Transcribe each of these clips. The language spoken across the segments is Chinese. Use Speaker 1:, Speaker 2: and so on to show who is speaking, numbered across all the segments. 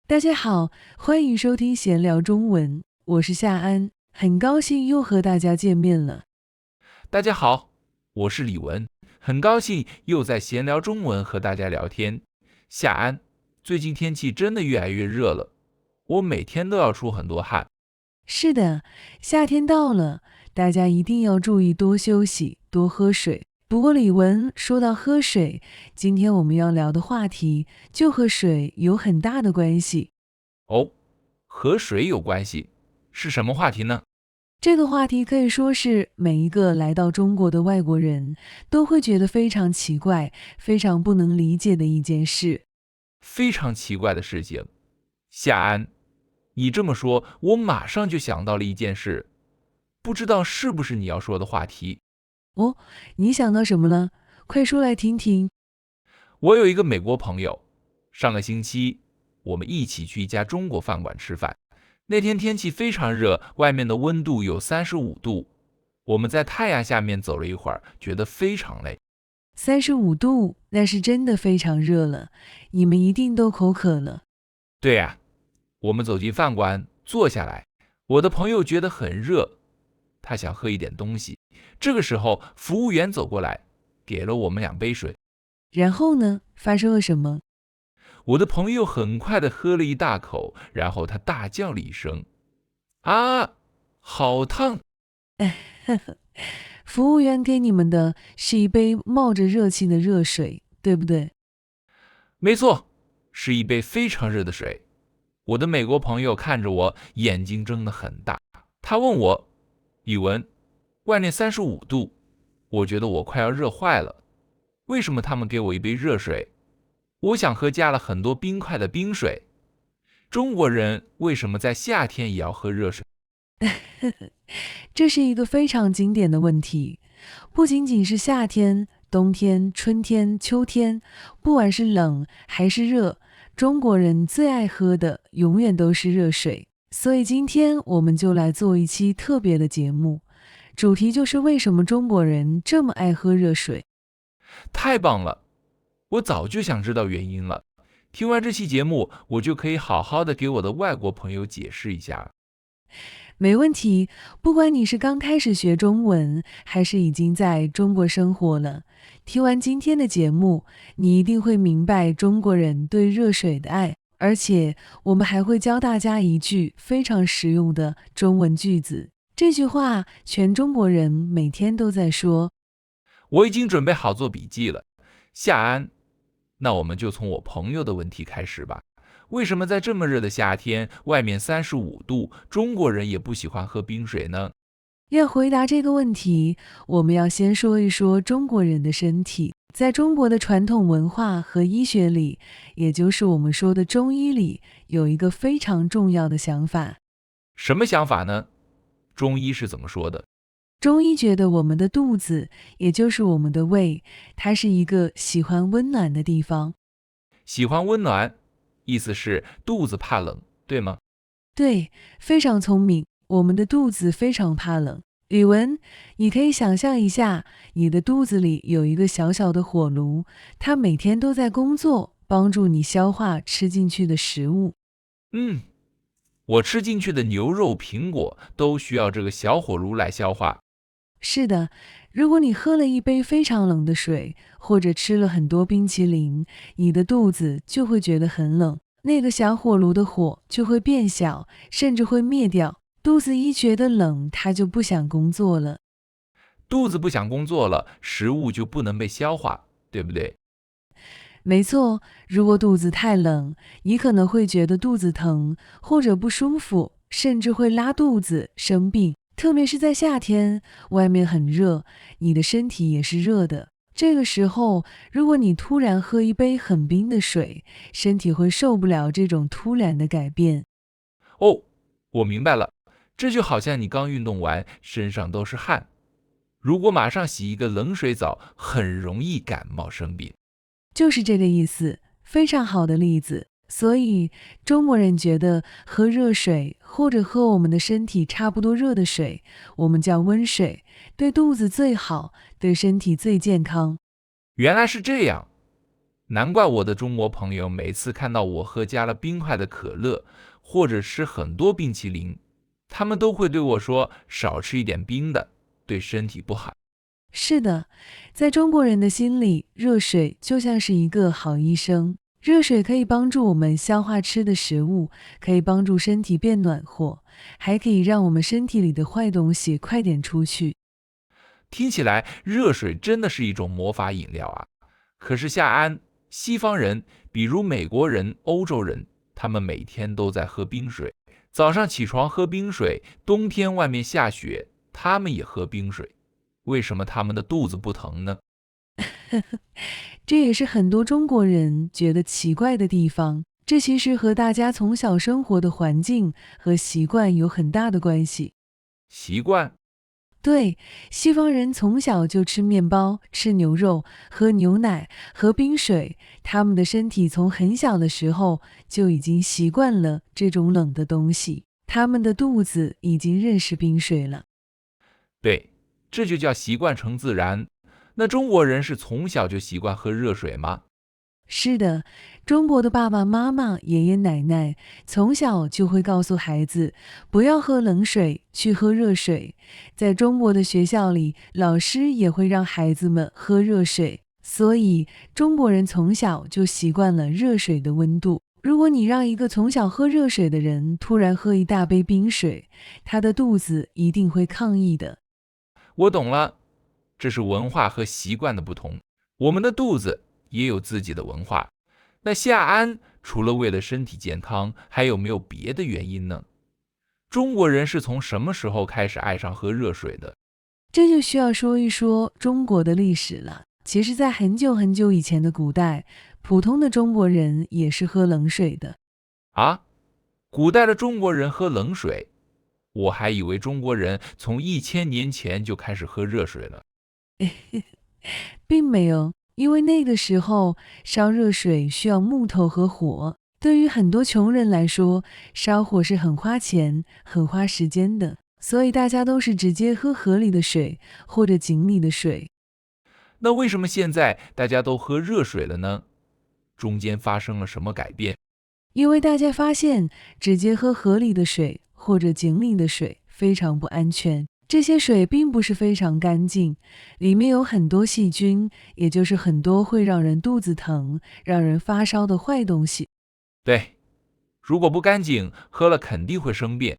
Speaker 1: 大家好，欢迎收听闲聊中文，我是夏安，很高兴又和大家见面了。
Speaker 2: 大家好，我是李文，很高兴又在闲聊中文和大家聊天。夏安，最近天气真的越来越热了，我每天都要出很多汗。
Speaker 1: 是的，夏天到了，大家一定要注意多休息，多喝水。不过李文说到喝水，今天我们要聊的话题就和水有很大的关系。
Speaker 2: 哦，和水有关系，是什么话题呢？
Speaker 1: 这个话题可以说是每一个来到中国的外国人都会觉得非常奇怪、非常不能理解的一件事。
Speaker 2: 非常奇怪的事情。夏安，你这么说，我马上就想到了一件事，不知道是不是你要说的话题。
Speaker 1: 哦，你想到什么了？快说来听听。
Speaker 2: 我有一个美国朋友，上个星期我们一起去一家中国饭馆吃饭。那天天气非常热，外面的温度有35度。我们在太阳下面走了一会儿，觉得非常累。
Speaker 1: 35度，那是真的非常热了，你们一定都口渴了。
Speaker 2: 对呀，我们走进饭馆，坐下来。我的朋友觉得很热，他想喝一点东西。这个时候，服务员走过来，给了我们2杯水。
Speaker 1: 然后呢，发生了什么？
Speaker 2: 我的朋友很快地喝了一大口，然后他大叫了一声：“啊，好烫！”
Speaker 1: 服务员给你们的是一杯冒着热气的热水，对不对？
Speaker 2: 没错，是一杯非常热的水。我的美国朋友看着我，眼睛睁得很大。他问我：“宇文，外面35度，我觉得我快要热坏了。为什么他们给我一杯热水？我想喝加了很多冰块的冰水。中国人为什么在夏天也要喝热水？”
Speaker 1: 这是一个非常经典的问题，不仅仅是夏天、冬天、春天、秋天，不管是冷还是热，中国人最爱喝的永远都是热水。所以今天我们就来做一期特别的节目，主题就是为什么中国人这么爱喝热水。
Speaker 2: 太棒了！我早就想知道原因了。听完这期节目，我就可以好好的给我的外国朋友解释一下。
Speaker 1: 没问题，不管你是刚开始学中文，还是已经在中国生活了，听完今天的节目，你一定会明白中国人对热水的爱。而且，我们还会教大家一句非常实用的中文句子。这句话，全中国人每天都在说。
Speaker 2: 我已经准备好做笔记了。夏安，那我们就从我朋友的问题开始吧。为什么在这么热的夏天，外面35度，中国人也不喜欢喝冰水呢？
Speaker 1: 要回答这个问题，我们要先说一说中国人的身体。在中国的传统文化和医学里，也就是我们说的中医里，有一个非常重要的想法。
Speaker 2: 什么想法呢？中医是怎么说的？
Speaker 1: 中医觉得我们的肚子，也就是我们的胃，它是一个喜欢温暖的地方。
Speaker 2: 喜欢温暖，意思是肚子怕冷，对吗？
Speaker 1: 对，非常聪明。我们的肚子非常怕冷。宇文，你可以想象一下，你的肚子里有一个小小的火炉，它每天都在工作，帮助你消化吃进去的食物。
Speaker 2: 嗯，我吃进去的牛肉、苹果都需要这个小火炉来消化。
Speaker 1: 是的，如果你喝了一杯非常冷的水，或者吃了很多冰淇淋，你的肚子就会觉得很冷，那个小火炉的火就会变小，甚至会灭掉。肚子一觉得冷，它就不想工作了。
Speaker 2: 肚子不想工作了，食物就不能被消化，对不对？
Speaker 1: 没错，如果肚子太冷，你可能会觉得肚子疼或者不舒服，甚至会拉肚子、生病。特别是在夏天，外面很热，你的身体也是热的。这个时候，如果你突然喝一杯很冰的水，身体会受不了这种突然的改变。
Speaker 2: 哦，我明白了，这就好像你刚运动完，身上都是汗，如果马上洗一个冷水澡，很容易感冒生病。
Speaker 1: 就是这个意思，非常好的例子。所以中国人觉得喝热水或者喝我们的身体差不多热的水，我们叫温水，对肚子最好，对身体最健康。
Speaker 2: 原来是这样，难怪我的中国朋友每次看到我喝加了冰块的可乐，或者吃很多冰淇淋，他们都会对我说少吃一点冰的，对身体不好。
Speaker 1: 是的，在中国人的心里，热水就像是一个好医生。热水可以帮助我们消化吃的食物，可以帮助身体变暖和，还可以让我们身体里的坏东西快点出去。
Speaker 2: 听起来热水真的是一种魔法饮料啊！可是夏安，西方人，比如美国人、欧洲人，他们每天都在喝冰水，早上起床喝冰水，冬天外面下雪，他们也喝冰水。为什么他们的肚子不疼呢？
Speaker 1: 这也是很多中国人觉得奇怪的地方。这其实和大家从小生活的环境和习惯有很大的关系。
Speaker 2: 习惯？
Speaker 1: 对，西方人从小就吃面包、吃牛肉、喝牛奶、喝冰水，他们的身体从很小的时候就已经习惯了这种冷的东西，他们的肚子已经认识冰水了。
Speaker 2: 对，这就叫习惯成自然。那中国人是从小就习惯喝热水吗？
Speaker 1: 是的，中国的爸爸妈妈、爷爷奶奶从小就会告诉孩子，不要喝冷水，去喝热水。在中国的学校里，老师也会让孩子们喝热水，所以中国人从小就习惯了热水的温度。如果你让一个从小喝热水的人突然喝一大杯冰水，他的肚子一定会抗议的。
Speaker 2: 我懂了，这是文化和习惯的不同。我们的肚子也有自己的文化。那夏安除了为了身体健康，还有没有别的原因呢？中国人是从什么时候开始爱上喝热水的？
Speaker 1: 这就需要说一说中国的历史了。其实，在很久很久以前的古代，普通的中国人也是喝冷水的。
Speaker 2: 啊，古代的中国人喝冷水？我还以为中国人从1000年前就开始喝热水了。
Speaker 1: 并没有，因为那个时候烧热水需要木头和火，对于很多穷人来说，烧火是很花钱、很花时间的，所以大家都是直接喝河里的水或者井里的水。
Speaker 2: 那为什么现在大家都喝热水了呢？中间发生了什么改变？
Speaker 1: 因为大家发现直接喝河里的水或者井里的水非常不安全，这些水并不是非常干净，里面有很多细菌，也就是很多会让人肚子疼、让人发烧的坏东西。
Speaker 2: 对，如果不干净，喝了肯定会生病，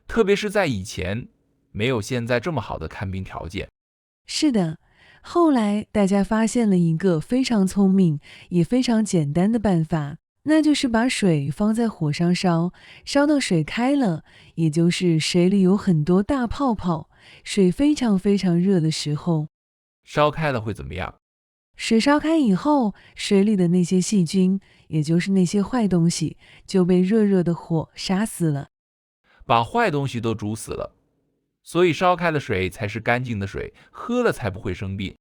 Speaker 2: 特别是在以前，没有现在这么好的看病条件。
Speaker 1: 是的，后来大家发现了一个非常聪明也非常简单的办法，那就是把水放在火上烧，烧到水开了，也就是水里有很多大泡泡，水非常非常热的时候，
Speaker 2: 烧开了会怎么样？
Speaker 1: 水烧开以后，水里的那些细菌，也就是那些坏东西，就被热热的火杀死了。
Speaker 2: 把坏东西都煮死了。所以烧开的水才是干净的水，喝了才不会生病。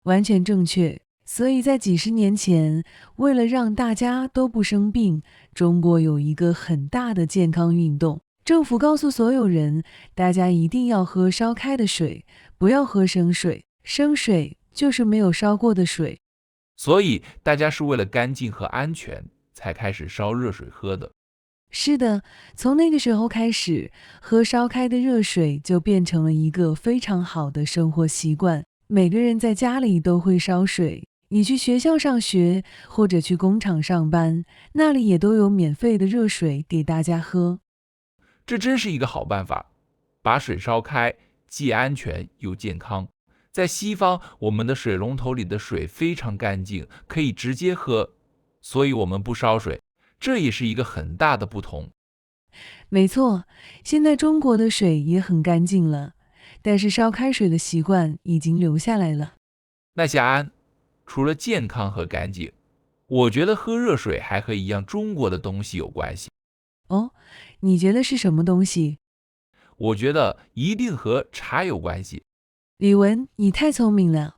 Speaker 1: 完全正确。所以在几十年前，为了让大家都不生病，中国有一个很大的健康运动。政府告诉所有人，大家一定要喝烧开的水，不要喝生水。生水就是没有烧过的水。
Speaker 2: 所以大家是为了干净和安全才开始烧热水喝的。
Speaker 1: 是的，从那个时候开始，喝烧开的热水就变成了一个非常好的生活习惯。每个人在家里都会烧水，你去学校上学或者去工厂上班，那里也都有免费的热水给大家喝。
Speaker 2: 这真是一个好办法，把水烧开，既安全又健康。在西方，我们的水龙头里的水非常干净，可以直接喝，所以我们不烧水，这也是一个很大的不同。
Speaker 1: 没错，现在中国的水也很干净了，但是烧开水的习惯已经留下来了。
Speaker 2: 那夏安，除了健康和干净，我觉得喝热水还和一样中国的东西有关系。
Speaker 1: 哦，你觉得是什么东西？
Speaker 2: 我觉得一定和茶有关系。
Speaker 1: 李文，你太聪明了。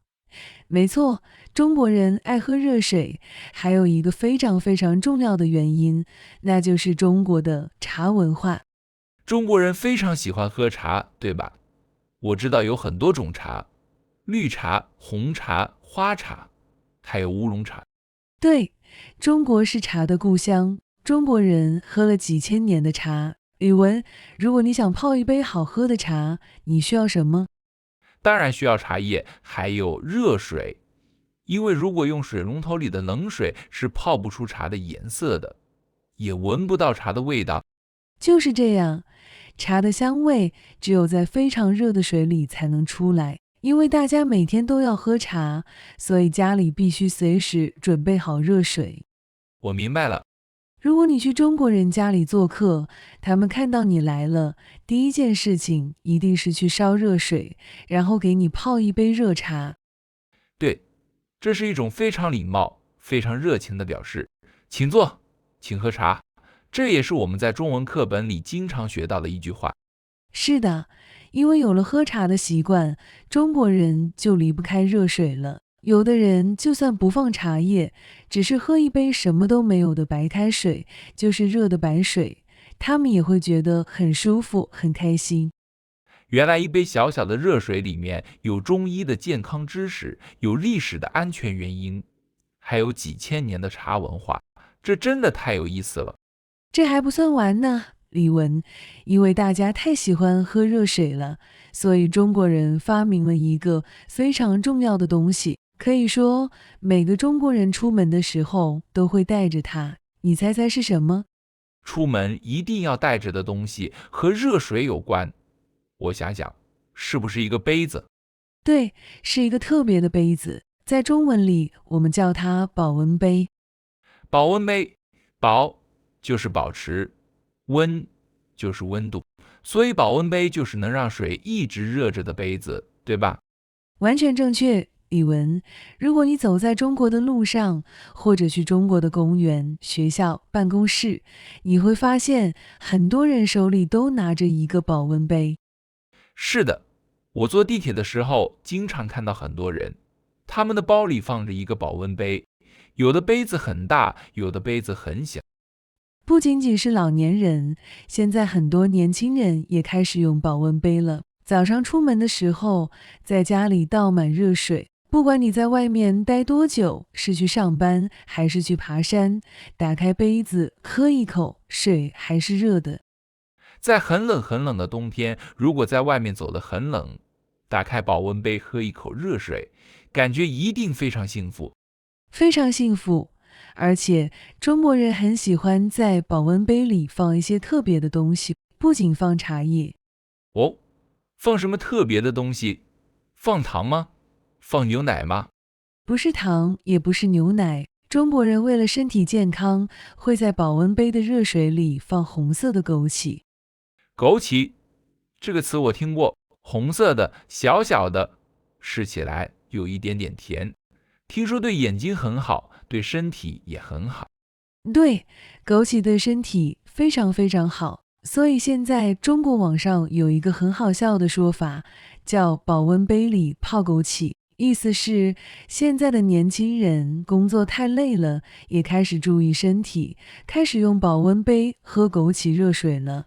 Speaker 1: 没错，中国人爱喝热水，还有一个非常非常重要的原因，那就是中国的茶文化。
Speaker 2: 中国人非常喜欢喝茶，对吧？我知道有很多种茶，绿茶、红茶、花茶，还有乌龙茶。
Speaker 1: 对，中国是茶的故乡，中国人喝了几千年的茶。宇文，如果你想泡一杯好喝的茶，你需要什么？
Speaker 2: 当然需要茶叶，还有热水。因为如果用水龙头里的冷水是泡不出茶的颜色的，也闻不到茶的味道。
Speaker 1: 就是这样，茶的香味只有在非常热的水里才能出来。因为大家每天都要喝茶，所以家里必须随时准备好热水。
Speaker 2: 我明白了。
Speaker 1: 如果你去中国人家里做客，他们看到你来了，第一件事情一定是去烧热水，然后给你泡一杯热茶。
Speaker 2: 对，这是一种非常礼貌、非常热情的表示。请坐，请喝茶。这也是我们在中文课本里经常学到的一句话。
Speaker 1: 是的，因为有了喝茶的习惯，中国人就离不开热水了。有的人就算不放茶叶，只是喝一杯什么都没有的白开水，就是热的白水，他们也会觉得很舒服、很开心。
Speaker 2: 原来一杯小小的热水里面有中医的健康知识，有历史的安全原因，还有几千年的茶文化，这真的太有意思了。
Speaker 1: 这还不算完呢，李文，因为大家太喜欢喝热水了，所以中国人发明了一个非常重要的东西，可以说每个中国人出门的时候都会带着它。你猜猜是什么？
Speaker 2: 出门一定要带着的东西和热水有关，我想想，是不是一个杯子？
Speaker 1: 对，是一个特别的杯子，在中文里我们叫它保温杯。
Speaker 2: 保温杯，保就是保持，温就是温度，所以保温杯就是能让水一直热着的杯子，对吧？
Speaker 1: 完全正确，李文。如果你走在中国的路上，或者去中国的公园、学校、办公室，你会发现很多人手里都拿着一个保温杯。
Speaker 2: 是的，我坐地铁的时候经常看到很多人，他们的包里放着一个保温杯，有的杯子很大，有的杯子很小。
Speaker 1: 不仅仅是老年人，现在很多年轻人也开始用保温杯了。早上出门的时候，在家里倒满热水，不管你在外面待多久，是去上班还是去爬山，打开杯子喝一口，水还是热的。
Speaker 2: 在很冷很冷的冬天，如果在外面走得很冷，打开保温杯喝一口热水，感觉一定非常幸福。
Speaker 1: 非常幸福。而且中国人很喜欢在保温杯里放一些特别的东西，不仅放茶叶。
Speaker 2: 哦，放什么特别的东西？放糖吗？放牛奶吗？
Speaker 1: 不是糖，也不是牛奶。中国人为了身体健康，会在保温杯的热水里放红色的枸杞。
Speaker 2: 枸杞这个词我听过，红色的，小小的，吃起来有一点点甜，听说对眼睛很好，对身体也很好。
Speaker 1: 对，枸杞对身体非常非常好。所以现在中国网上有一个很好笑的说法，叫保温杯里泡枸杞。意思是现在的年轻人工作太累了，也开始注意身体，开始用保温杯喝枸杞热水了。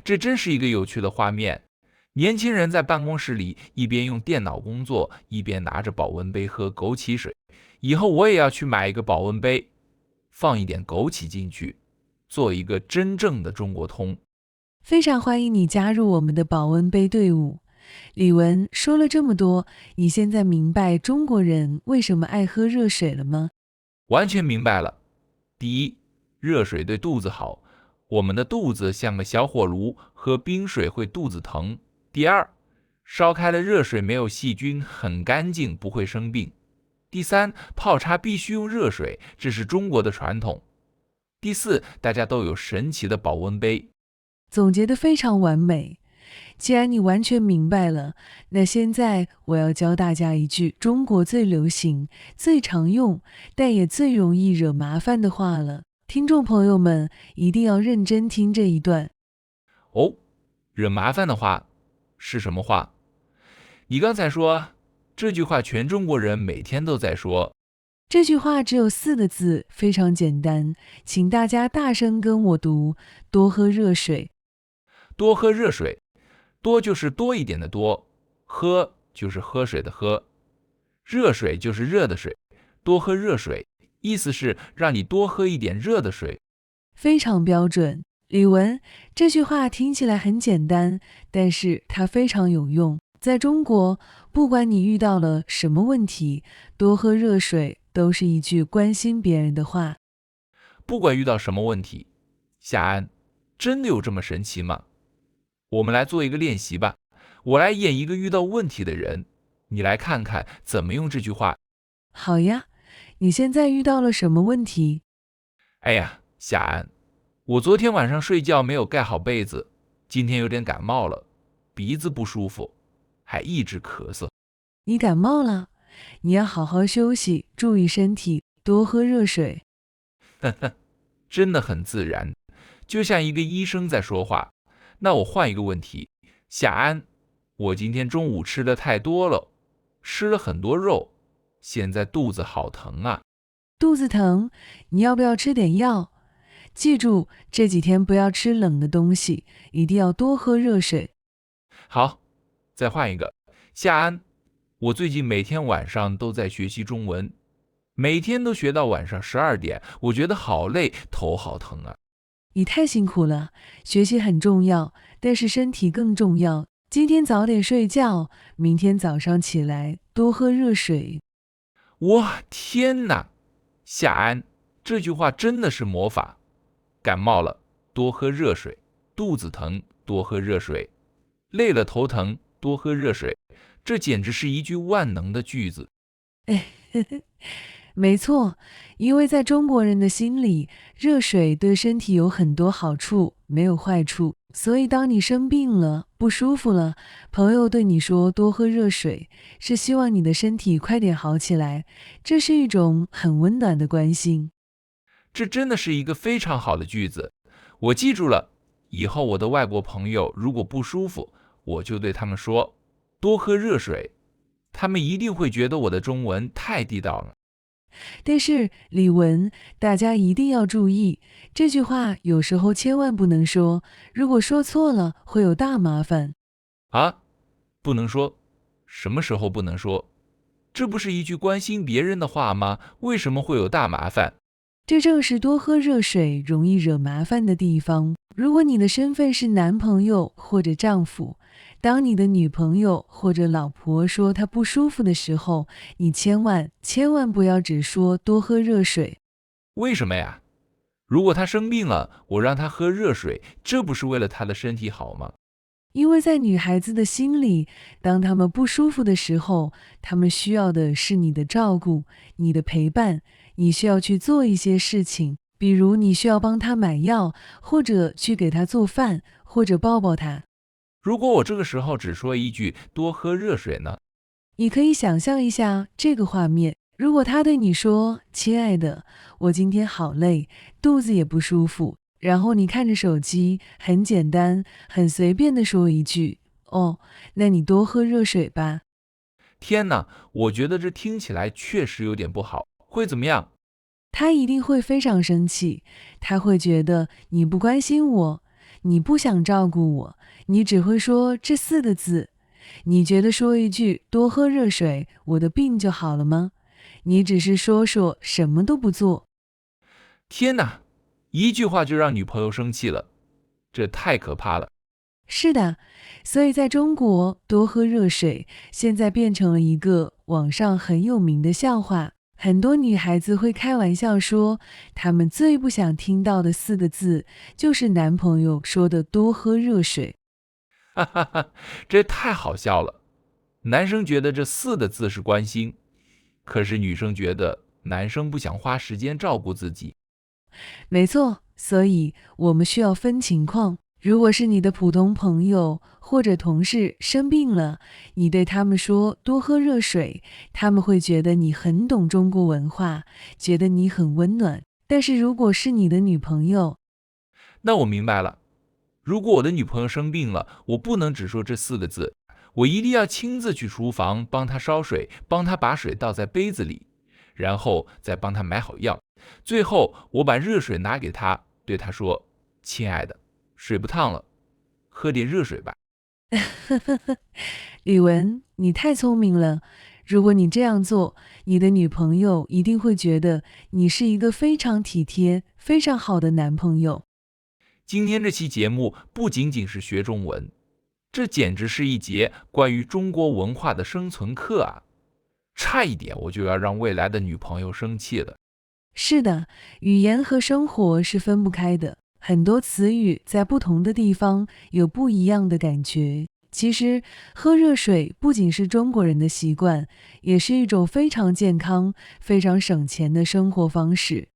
Speaker 2: 这真是一个有趣的画面。年轻人在办公室里一边用电脑工作，一边拿着保温杯喝枸杞水。以后我也要去买一个保温杯，放一点枸杞进去，做一个真正的中国通。
Speaker 1: 非常欢迎你加入我们的保温杯队伍。李文说了这么多，你现在明白中国人为什么爱喝热水了吗？
Speaker 2: 完全明白了。第一，热水对肚子好，我们的肚子像个小火炉，喝冰水会肚子疼。第二，烧开了热水没有细菌，很干净，不会生病。第三，泡茶必须用热水，这是中国的传统。第四，大家都有神奇的保温杯。
Speaker 1: 总结得非常完美。既然你完全明白了，那现在我要教大家一句中国最流行、最常用，但也最容易惹麻烦的话了。听众朋友们一定要认真听这一段。
Speaker 2: 哦，惹麻烦的话是什么话？你刚才说这句话全中国人每天都在说。
Speaker 1: 这句话只有4个字，非常简单，请大家大声跟我读：多喝热水。
Speaker 2: 多喝热水，多就是多一点的多，喝就是喝水的喝，热水就是热的水，多喝热水，意思是让你多喝一点热的水。
Speaker 1: 非常标准。李文，这句话听起来很简单，但是它非常有用。在中国，不管你遇到了什么问题，多喝热水都是一句关心别人的话。
Speaker 2: 不管遇到什么问题，夏安，真的有这么神奇吗？我们来做一个练习吧，我来演一个遇到问题的人，你来看看怎么用这句话。
Speaker 1: 好呀，你现在遇到了什么问题？
Speaker 2: 哎呀，夏安，我昨天晚上睡觉没有盖好被子，今天有点感冒了，鼻子不舒服，还一直咳嗽。
Speaker 1: 你感冒了，你要好好休息，注意身体，多喝热水。
Speaker 2: 真的很自然，就像一个医生在说话。那我换一个问题，夏安，我今天中午吃的太多了，吃了很多肉，现在肚子好疼啊。
Speaker 1: 肚子疼，你要不要吃点药？记住，这几天不要吃冷的东西，一定要多喝热水。
Speaker 2: 好，再换一个，夏安，我最近每天晚上都在学习中文，每天都学到晚上12点，我觉得好累，头好疼啊。
Speaker 1: 你太辛苦了，学习很重要，但是身体更重要。今天早点睡觉，明天早上起来多喝热水。
Speaker 2: 哇，天哪！夏安，这句话真的是魔法。感冒了，多喝热水；肚子疼，多喝热水；累了头疼，多喝热水。这简直是一句万能的句子。
Speaker 1: 没错，因为在中国人的心里，热水对身体有很多好处，没有坏处。所以当你生病了、不舒服了，朋友对你说多喝热水，是希望你的身体快点好起来，这是一种很温暖的关心。
Speaker 2: 这真的是一个非常好的句子，我记住了。以后我的外国朋友如果不舒服，我就对他们说多喝热水，他们一定会觉得我的中文太地道了。
Speaker 1: 但是李文，大家一定要注意，这句话有时候千万不能说，如果说错了会有大麻烦。
Speaker 2: 啊，不能说？什么时候不能说？这不是一句关心别人的话吗？为什么会有大麻烦？
Speaker 1: 这正是多喝热水容易惹麻烦的地方。如果你的身份是男朋友或者丈夫，当你的女朋友或者老婆说她不舒服的时候，你千万不要只说多喝热水。
Speaker 2: 为什么呀？如果她生病了，我让她喝热水，这不是为了她的身体好吗？
Speaker 1: 因为在女孩子的心里，当她们不舒服的时候，她们需要的是你的照顾，你的陪伴，你需要去做一些事情，比如你需要帮她买药，或者去给她做饭，或者抱抱她。
Speaker 2: 如果我这个时候只说一句多喝热水呢？
Speaker 1: 你可以想象一下这个画面，如果她对你说：亲爱的，我今天好累，肚子也不舒服，然后你看着手机，很简单很随便地说一句：哦，那你多喝热水吧。
Speaker 2: 天哪，我觉得这听起来确实有点不好，会怎么样？
Speaker 1: 他一定会非常生气，他会觉得你不关心我，你不想照顾我，你只会说这4个字。你觉得说一句多喝热水，我的病就好了吗？你只是说说，什么都不做。
Speaker 2: 天哪，一句话就让女朋友生气了，这太可怕了。
Speaker 1: 是的，所以在中国，多喝热水现在变成了一个网上很有名的笑话。很多女孩子会开玩笑说，她们最不想听到的4个字，就是男朋友说的多喝热水。
Speaker 2: 哈哈哈，这太好笑了。男生觉得这4个字是关心，可是女生觉得男生不想花时间照顾自己。
Speaker 1: 没错，所以我们需要分情况。如果是你的普通朋友或者同事生病了，你对他们说多喝热水，他们会觉得你很懂中国文化，觉得你很温暖。但是如果是你的女朋友，
Speaker 2: 那我明白了，如果我的女朋友生病了，我不能只说这4个字，我一定要亲自去厨房帮她烧水，帮她把水倒在杯子里，然后再帮她买好药，最后我把热水拿给她，对她说：亲爱的，水不烫了，喝点热水吧。
Speaker 1: 李文，你太聪明了。如果你这样做，你的女朋友一定会觉得你是一个非常体贴、非常好的男朋友。
Speaker 2: 今天这期节目不仅仅是学中文，这简直是一节关于中国文化的生存课啊！差一点我就要让未来的女朋友生气了。
Speaker 1: 是的，语言和生活是分不开的，很多词语在不同的地方有不一样的感觉。其实，喝热水不仅是中国人的习惯，也是一种非常健康、非常省钱的生活方式。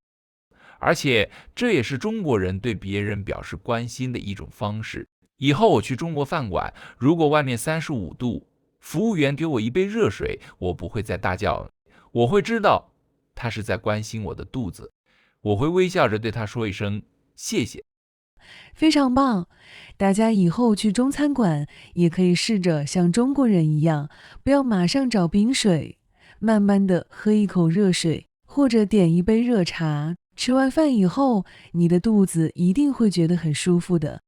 Speaker 2: 而且这也是中国人对别人表示关心的一种方式。以后我去中国饭馆，如果外面35度，服务员给我一杯热水，我不会再大叫，我会知道他是在关心我的肚子，我会微笑着对他说一声谢谢。
Speaker 1: 非常棒！大家以后去中餐馆也可以试着像中国人一样，不要马上找冰水，慢慢的喝一口热水，或者点一杯热茶。吃完饭以后，你的肚子一定会觉得很舒服的。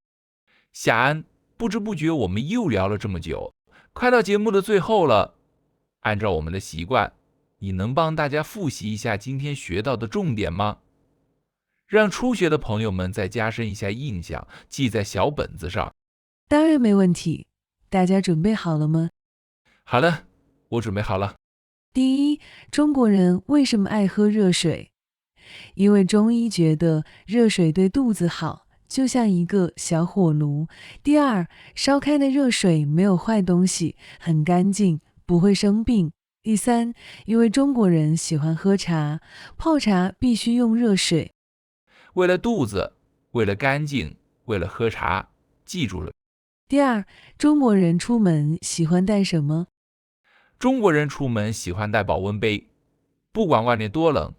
Speaker 2: 夏安，不知不觉我们又聊了这么久，快到节目的最后了。按照我们的习惯，你能帮大家复习一下今天学到的重点吗？让初学的朋友们再加深一下印象，记在小本子上。
Speaker 1: 当然没问题，大家准备好了吗？
Speaker 2: 好了，我准备好了。
Speaker 1: 第一，中国人为什么爱喝热水？因为中医觉得热水对肚子好，就像一个小火炉。第二，烧开的热水没有坏东西，很干净，不会生病。第三，因为中国人喜欢喝茶，泡茶必须用热水。
Speaker 2: 为了肚子，为了干净，为了喝茶，记住了。
Speaker 1: 第二，中国人出门喜欢带什么？
Speaker 2: 中国人出门喜欢带保温杯，不管外面多冷，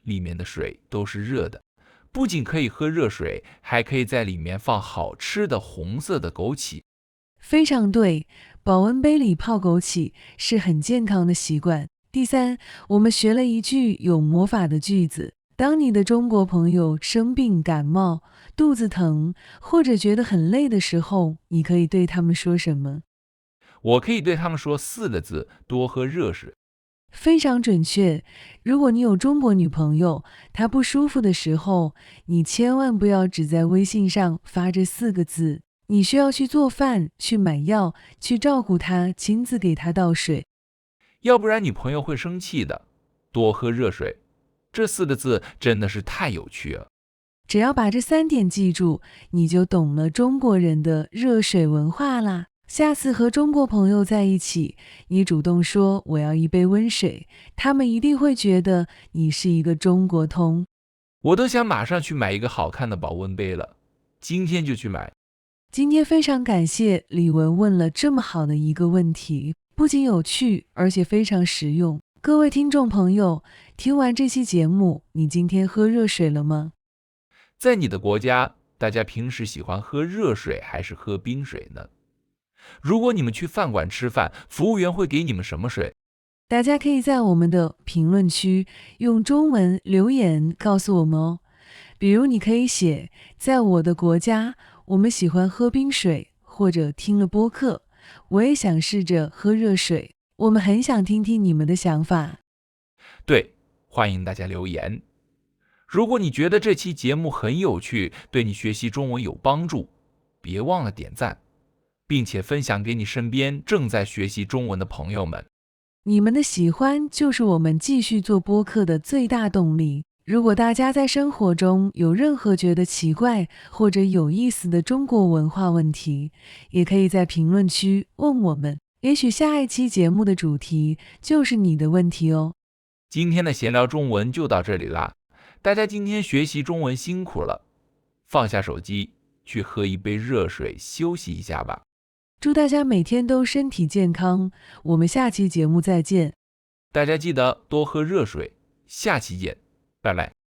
Speaker 2: 里面的水都是热的。不仅可以喝热水，还可以在里面放好吃的红色的枸杞。
Speaker 1: 非常对，保温杯里泡枸杞是很健康的习惯。第三，我们学了一句有魔法的句子。当你的中国朋友生病、感冒、肚子疼，或者觉得很累的时候，你可以对他们说什么？
Speaker 2: 我可以对他们说4个字：多喝热水。
Speaker 1: 非常准确。如果你有中国女朋友，她不舒服的时候，你千万不要只在微信上发这4个字，你需要去做饭、去买药、去照顾她，亲自给她倒水。
Speaker 2: 要不然女朋友会生气的。多喝热水，这4个字真的是太有趣了。
Speaker 1: 只要把这3点记住，你就懂了中国人的热水文化啦。下次和中国朋友在一起，你主动说我要一杯温水，他们一定会觉得你是一个中国通。
Speaker 2: 我都想马上去买一个好看的保温杯了，今天就去买。
Speaker 1: 今天非常感谢李文问了这么好的一个问题，不仅有趣，而且非常实用。各位听众朋友，听完这期节目，你今天喝热水了吗？
Speaker 2: 在你的国家，大家平时喜欢喝热水还是喝冰水呢？如果你们去饭馆吃饭，服务员会给你们什么水？
Speaker 1: 大家可以在我们的评论区用中文留言告诉我们哦。比如你可以写，在我的国家，我们喜欢喝冰水，或者听了播客，我也想试着喝热水。我们很想听听你们的想法。
Speaker 2: 对，欢迎大家留言。如果你觉得这期节目很有趣，对你学习中文有帮助，别忘了点赞，并且分享给你身边正在学习中文的朋友们。
Speaker 1: 你们的喜欢就是我们继续做播客的最大动力。如果大家在生活中有任何觉得奇怪或者有意思的中国文化问题，也可以在评论区问我们，也许下一期节目的主题就是你的问题哦。
Speaker 2: 今天的闲聊中文就到这里啦，大家今天学习中文辛苦了，放下手机，去喝一杯热水休息一下吧。
Speaker 1: 祝大家每天都身体健康，我们下期节目再见。
Speaker 2: 大家记得多喝热水，下期见，拜拜。